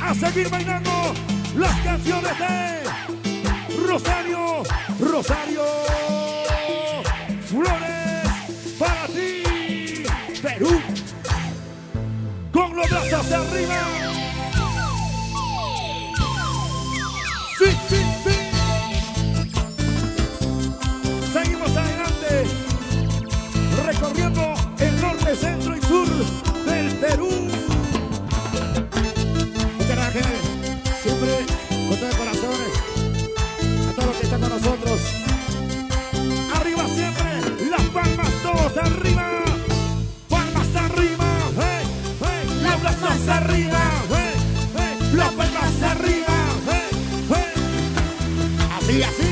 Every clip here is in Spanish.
a seguir bailando las canciones de Rosario, Rosario Flores, para ti, Perú, con los brazos arriba. Sí, sí, sí. Seguimos adelante, recorriendo el norte, centro y sur del Perú. Muchas gracias, siempre con todo el corazón, a todos los que están con nosotros. Arriba siempre, las palmas todos arriba. Palmas arriba, hey, hey. Las palmas arriba, hey, hey. Las palmas arriba, hey, hey. Así, así.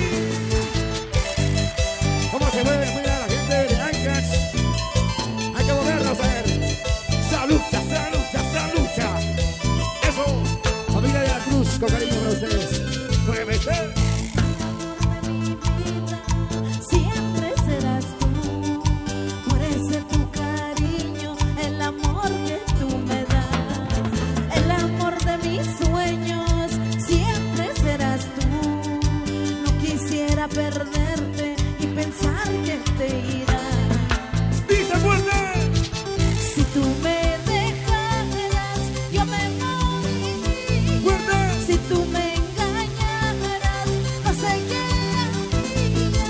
¿Cómo se mueve? Mira la gente de Ancash. Hay que volvernos a ver. Salucha, salucha, salucha. Eso, familia de la Cruz, con cariño para ustedes. Muévete. Siempre serás tú, por ese tu cariño, el amor que tú me das, el amor de mis sueños. Siempre serás tú, no quisiera perderte y pensar que te irás. Dice fuerte. Si tú me dejaras, yo me moriría. Fuerte. Si tú me engañaras, no sé qué haría.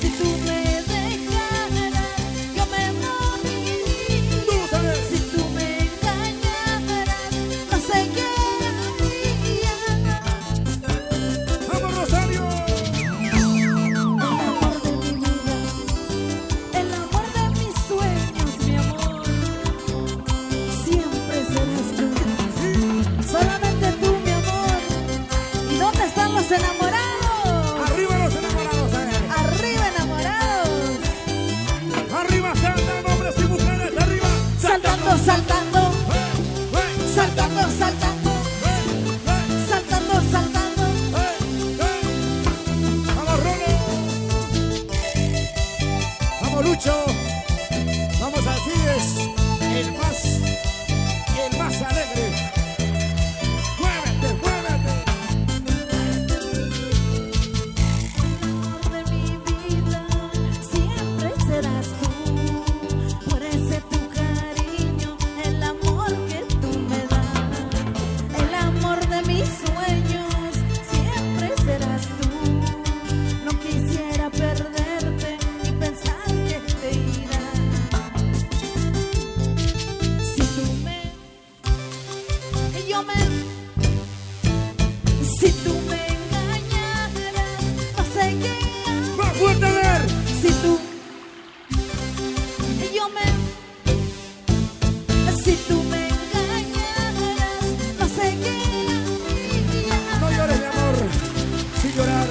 Si tú me dejaras, yo me moriría. Tú sabes. Si tú me engañaras, no sé qué haría. Vamos, Rosario. El amor de mi vida, el amor de mis sueños, mi amor. Siempre serás tú, solamente tú, mi amor. ¿Y dónde están los enamorados? Arriba los enamorados, Arriba, enamorados. Arriba saltan hombres y mujeres, arriba. Saltando, saltando, Hey, hey, saltando, saltando, hey, hey, saltando, saltando. hey, hey. Vamos, Rono. Vamos, Lucho. Vamos, así es. El más alegre. Muévete, muévete. Amor de mi vida, siempre serás tú, por ese tu cariño, el amor que tú me das, el amor de mis sueños. Siempre serás tú, no quisiera perderte y pensar que te irás. Si tú me, yo me, si tú me engañaras, no sé qué haría. Más fuerte, a ver. Si tú, yo me, si tú me engañaras, no sé qué haría. No llores, mi amor. Sin llorar.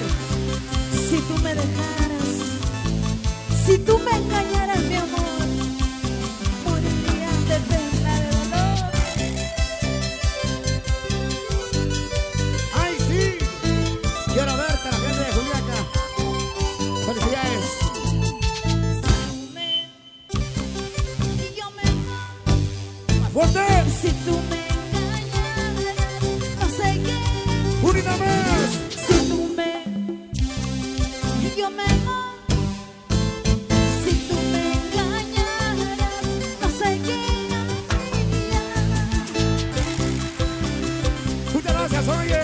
Si tú me dejaras, si tú me engañaras, mi amor, moriría de pena, de dolor. ¡Ay, sí! Quiero verte, la gente de Juliaca. Felicidades. Si tú me, yo me, ¡Más fuerte! si tú me engañaras, no sé qué haría. ¡Unida más! Si tú me, yo me amo. Si tú me engañaras, no sé qué haría. Muchas gracias, oye.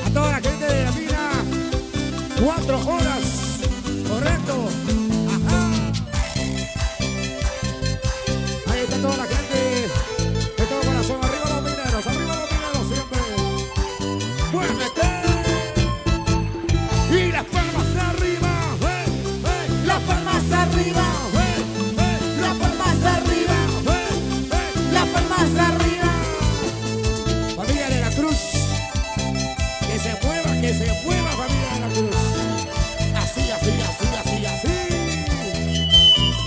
A toda la gente de la mina. 4 horas. Correcto. Ajá. Ahí está toda la gente. De todo corazón. Arriba los mineros siempre. ¡Muévete! Y las palmas arriba. Las palmas arriba, las palmas arriba, las palmas arriba. Familia de la Cruz. Que se mueva, familia de la Cruz. Así, así, así, así, así.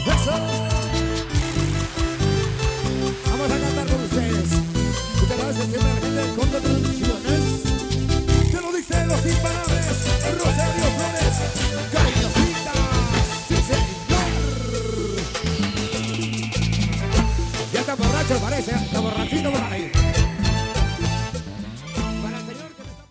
Eso. Vamos a cantar con ustedes. Muchas gracias siempre a la gente del Congo Cruz.